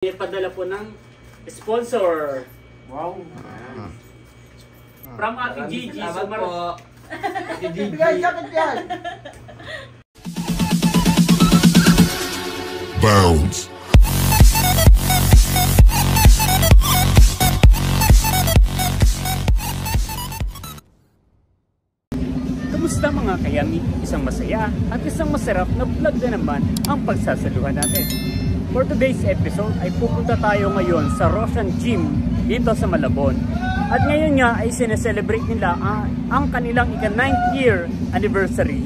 Ipadala po ng sponsor. Wow. From Ate Gigi. Salamat po. Ate Gigi. Bigay sakit yan. Bounce. Kamusta mga kayami? Isang masaya at isang masarap na vlog na naman ang pagsasaluhan natin. For today's episode ay pupunta tayo ngayon sa Roshan Gym dito sa Malabon. At ngayon nga ay sineselebrate nila ang kanilang ika-9th year anniversary.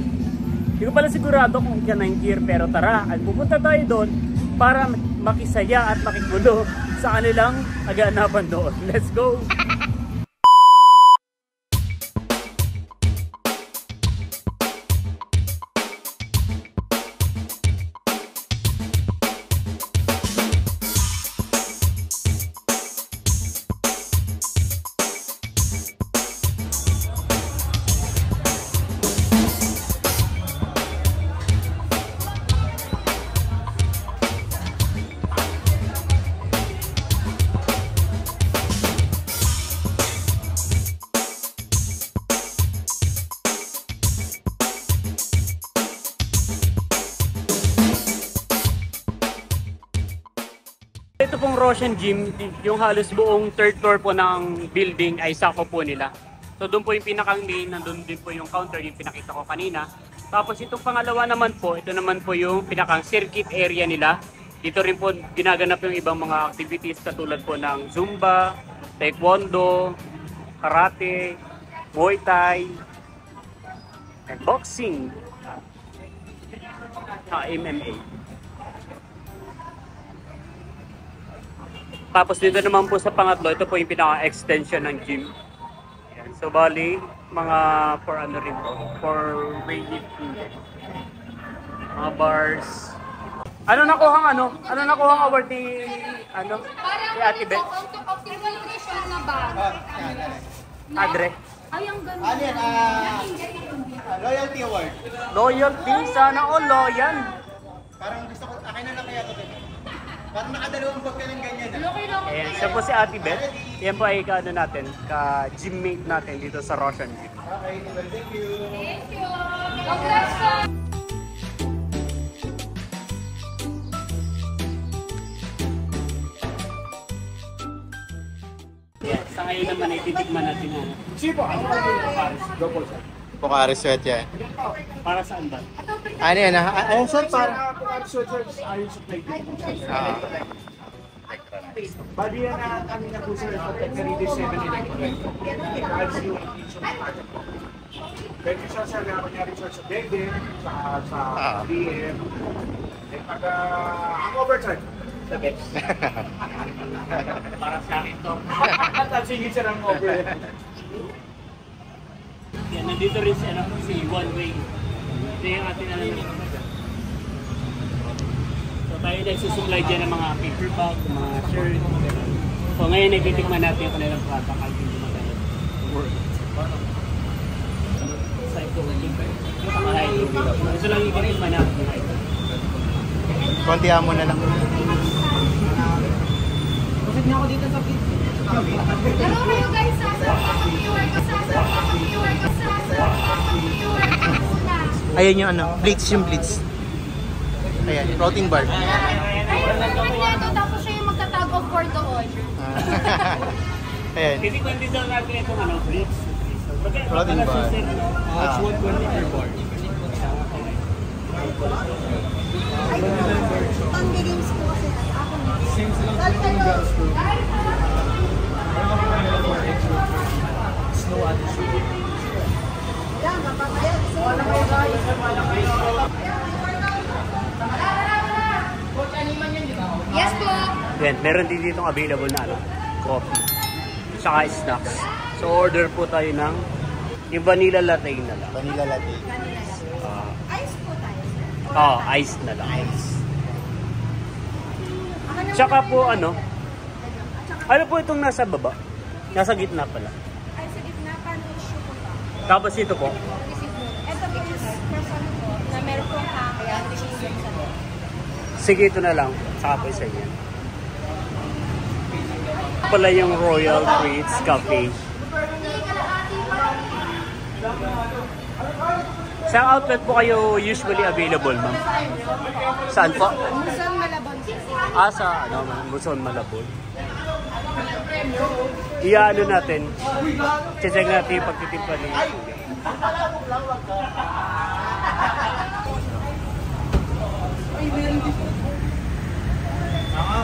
Hindi ko pala sigurado kung ika-9th year, pero tara at pupunta tayo doon para makisaya at makigulo sa kanilang aganapan doon. Let's go! Ito pong Roshan Gym, yung halos buong third floor po ng building ay sako po nila. So doon po yung pinakang main, nandun din po yung counter, yung pinakita ko kanina. Tapos itong pangalawa naman po, ito naman po yung pinakang circuit area nila. Dito rin po ginaganap yung ibang mga activities katulad po ng Zumba, Taekwondo, Karate, Muay Thai, and boxing, MMA. Tapos dito naman po sa pangatlo, ito po yung pinaka-extension ng gym. Ayan. So bali, mga for ano rin po, for weightlifting. Mga bars. Ano nakuha award ni Ate Beth? Optimal nutrition na bag. Adre. Ay, ang ganda. Ano yan? Loyalty award. Loyalty, sana all loyal. Parang gusto ko, akin na lang kaya ito. Parang nakadalawang bag ka ng ganyan. Ayan, siya po si Ate Beth. Yan po ay ka-gymmate natin dito sa Roshan Gym. Okay, well, thank you. Thank you. Congrats po. Yan, sa ngayon naman ay titikman natin yan. Pocari Sweat yan. Para saan ba? Ano yan? Ano sir? Para? Bali yan na kami na po sa Canadian 7-Eleven. Pwede siya sa nangyari siya sa Dede, sa DM. Eh pag ang overtime, the best. Para sa akin to. At sige siya ng over. Yan, nandito rin si One Way. Ito yung ating So tayo nagsusupply dyan ng mga paper bag, mga shirt. So ngayon nagtitikman natin yung kanilang product. Kahit hindi maganda. Ito lang yung titikman natin. Kontihan mo na lang. Bakit nga ako dito sa pizza? Hello kayo guys, Ayan yung ano, Blitz yung Blitz. Ayan, protein bar. Ayun naman niya, tapos siya yung magta-tag of war doon. Ayan. Titikman din daw natin itong Blitz. Protein bar. It's 120 per bar. Pang-games po kasi ako na. Snow addition. Yan, mapapayag. Yes po. Yan, meron din dito available na coffee. Tsaka snacks. So order po tayo ng yung vanilla latte na lang. Vanilla latte. Ice po tayo. Ice na lang. Ice. Tsaka po ano po itong nasa baba? Nasa gitna pala. Ay, sa gitna, paano issue po ba? Tapos ito po. Ito po is person po na meron pong cheese. Sige, ito na lang. Saka po isa yan. pala yung Royal Fruits Cafe. Sa outlet po kayo usually available, ma'am? Saan po? Luzon, Malabon. Sa Luzon, Malabon. Iyaano natin. Check natin yung pagtitimpla niya.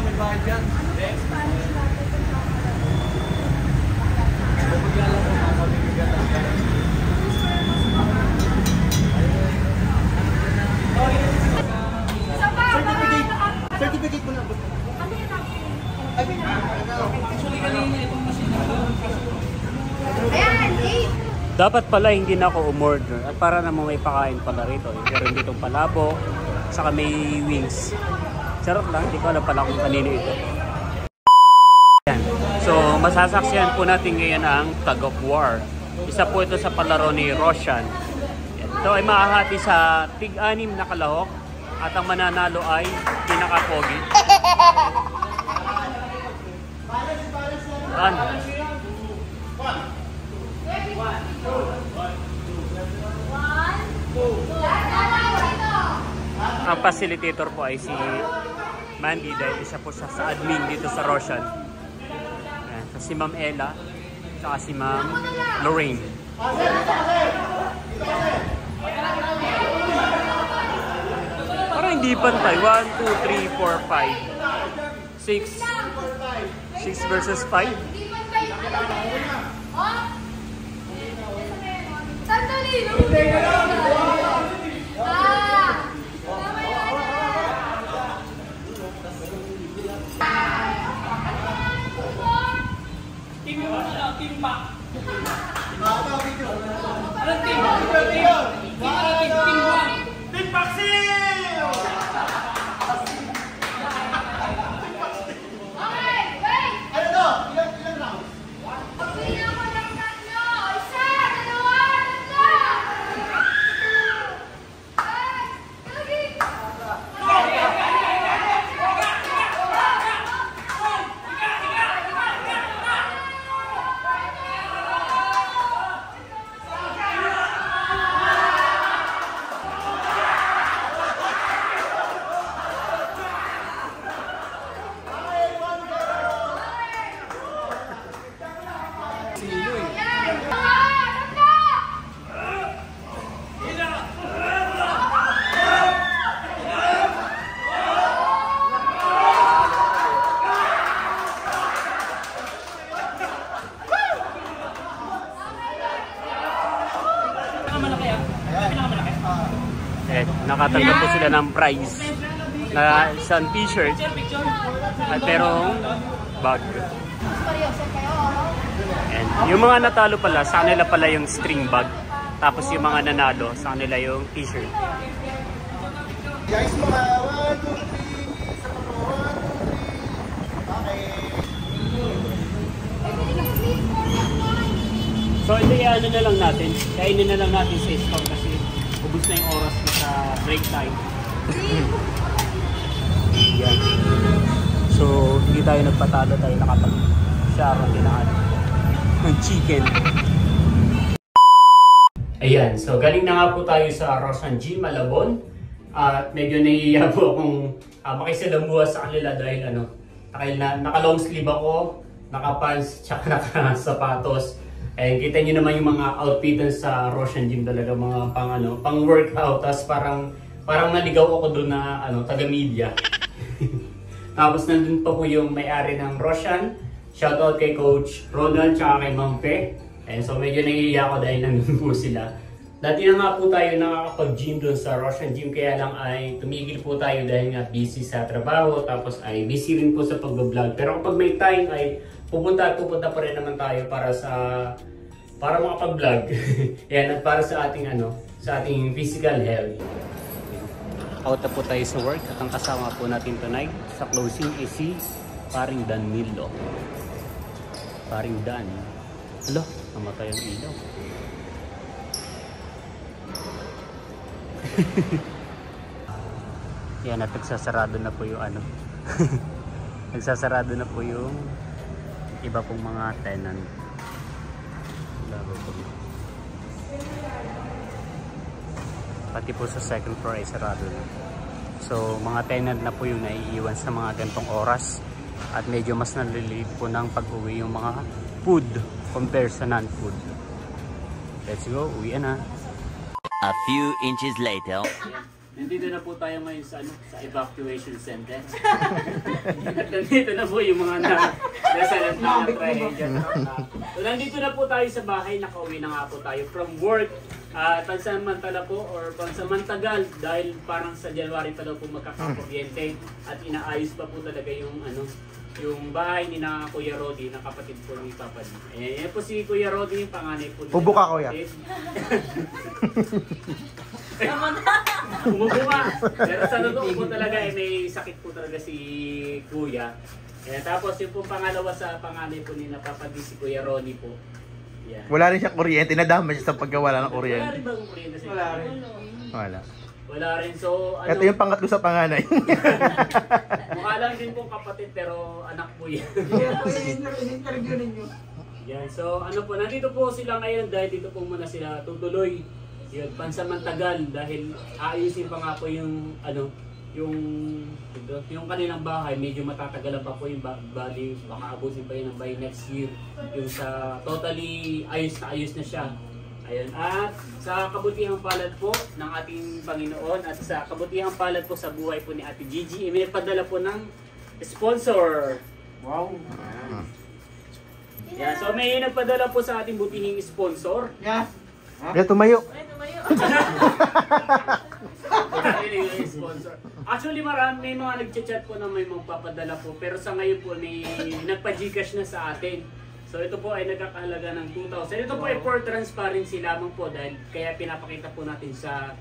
May bayad yan. Certificate mo na. Ayan, 8. Dapat pala hindi na ako umorder at para namang may pakain pala rito. Meron ditong palabok, saka may wings. Sarap lang, hindi ko alam pala kung kanino ito. Yan. So masasaksihan po natin ngayon ang Tug of War. Isa po ito sa palaro ni Roshan. Ito ay mahahati sa tig-anim na kalahok at ang mananalo ay pinaka-pogi. Yan. Ang facilitator po ay si Mandy dahil isa po siya sa admin dito sa Roshan. Ayan. So si Ma'am Ella saka si Ma'am Lorraine. Parang hindi pantay. 1, 2, 3, 4, 5 6 6 versus 5. Sandali! Nakatanggap po sila ng prize na isang t-shirt at merong bag. And yung mga natalo pala, sa kanila pala yung string bag. Tapos yung mga nanalo, sa kanila yung t-shirt. Guys, mga 1, 2, 3. So ito ano na lang natin, kainin na lang natin sa store kasi ubos na yung oras sa break time. Yan. So hindi tayo nagpatalo, tayo nakapag-sharon din ng chicken. Ayan, so galing na nga po tayo sa Roshan Gym, Malabon. At medyo nahihiya po akong makisalamuha sa kanila dahil naka-long sleeve ako, naka-pants, tsaka naka-sapatos. And kita nyo naman yung mga outfitan sa Roshan Gym talaga, mga pang workout. Tapos parang naligaw ako doon na taga-media. Tapos nandun pa po yung may-ari ng Roshan. Shoutout kay Coach Ronald tsaka kay Ma'am Pe. And so medyo nahihiya ako dahil nandun po sila. Dati na nga po tayo nakakapag-gym doon sa Roshan Gym, kaya lang ay tumigil po tayo dahil nga busy sa trabaho, tapos ay busy rin po sa pag-vlog. Pero kapag may time ay pupunta pa rin naman tayo para makapag-vlog. Yan, at para sa ating sa ating physical health. Out na po tayo sa work at ang kasama po natin tonight sa closing is si Paring Danilo. Paring Dan. Alo, namatay ang ilaw. Yan, at nagsasarado na po yung nagsasarado na po yung iba pong mga tenant. Pati po sa second floor ay sarado na. So mga tenant na po yung naiiwan sa mga gantong oras at medyo mas nalilate po ng pag-uwi yung mga food compared sa non-food. Let's go, uwi na. A few inches later. Nandito na po tayo ngayon sa evacuation center. At nandito na po yung mga nasa na-try dyan. So nandito na po tayo sa bahay, nakauwi na nga po tayo from work. Pansamantala po or pansamantagal dahil parang sa January pa daw po magkakakuryente at inaayos pa po talaga yung yung bahay ni na Kuya Rodi, na kapatid po ni Papa D. Yan po si Kuya Rodi, yung panganay po. Ubo ka, Kuya. Umubo ka. Pero sa totoo po talaga may sakit po talaga si Kuya. Tapos yung po pangalawa sa panganay po ni na Papa D, si Kuya Rodi po. Yan. Wala rin siya kuryente, nadama siya sa pagkawala ng Wala kuryente. rin bang kuryente sa Wala rin. Wala. Wala rin. So, ano, Ito yung pangatlo sa panganay. mukha lang din pong kapatid pero anak po yan. In-interview ninyo. Yan. So, ano po, nandito po sila ngayon dahil dito po muna sila tutuloy. Yun, pansamantagal dahil ayusin pa nga po yung yung kanilang bahay. Medyo matatagalan pa po yung bali, baka abusin pa yun by next year. Yung sa totally ayos na siya. Ayun. At sa kabutihang palad po ng ating Panginoon at sa kabutihang palad po sa buhay po ni Ate Gigi, may padala po ng sponsor. Wow. Yeah, so may nagpadala po sa ating butihing sponsor. Yeah. Kaya tumayo. Sponsor. Actually may mga nagchat-chat po na may magpapadala po pero sa ngayon po may nagpa-Gcash na sa atin. So ito po ay nagkakahalaga ng 2,000. Ito po ay for transparency lamang po dahil kaya pinapakita po natin sa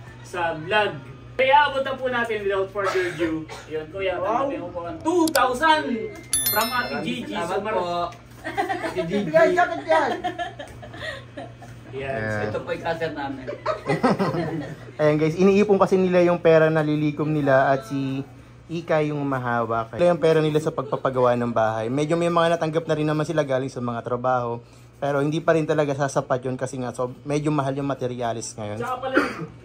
vlog. Kaya abot na po natin without further ado. Yun kuya, tanggapin ko po ang 2,000 from Ate Gigi. So po. Ate Gigi. Yes. Ito po yung kasir namin. Ayan guys, iniipon kasi nila yung pera na lilikom nila at si Ika yung mahawak. Ito yung pera nila sa pagpapagawa ng bahay. Medyo may mga natanggap na rin naman sila galing sa mga trabaho. Pero hindi pa rin talaga sasapat yun kasi nga so medyo mahal yung materialis ngayon. Tsaka pala,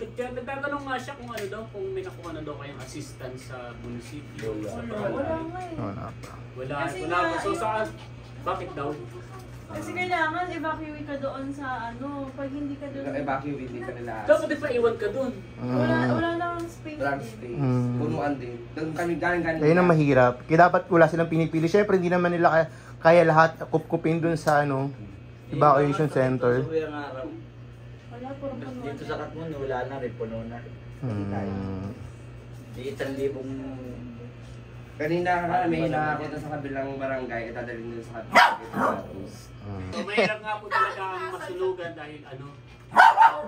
nagtatanong nga siya kung ano daw, kung may nakuha na daw kayong assistant sa munisipyo. Wala pa. Wala. So saan? Bakit daw? Kasi kailangan evacuate ka doon sa pag hindi ka doon. Evacuate, hindi ka nila. Dapat di pa iwan ka dun. Wala nang space. Walang space. Punuan din. Doon kami galing. Ayun ang mahirap. Kaya dapat wala silang pinipili. Siyempre hindi naman nila kaya lahat kupkupin dun sa evacuation center. Wala, puro puno. Dito sa Katmon, wala na rin, puno na. Di 1,000. Kanina may nakakita sa kabilang barangay, itadalhin nila sa kabilang. So mahirap nga po talaga ang masunugan dahil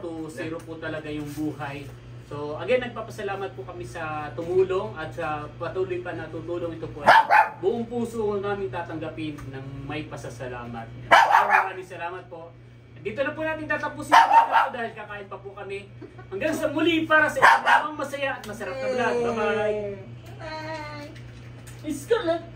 2-0 po talaga yung buhay. So again, nagpapasalamat po kami sa tumulong at sa patuloy pa na tutulong. Ito po ay buong puso namin tatanggapin ng may pasasalamat. Maraming salamat po. Dito na po natin tatapusin ito dahil kakain pa po kami. Hanggang sa muli para sa isang masaya at masarap na vlog. Bye-bye! Bye! It's good!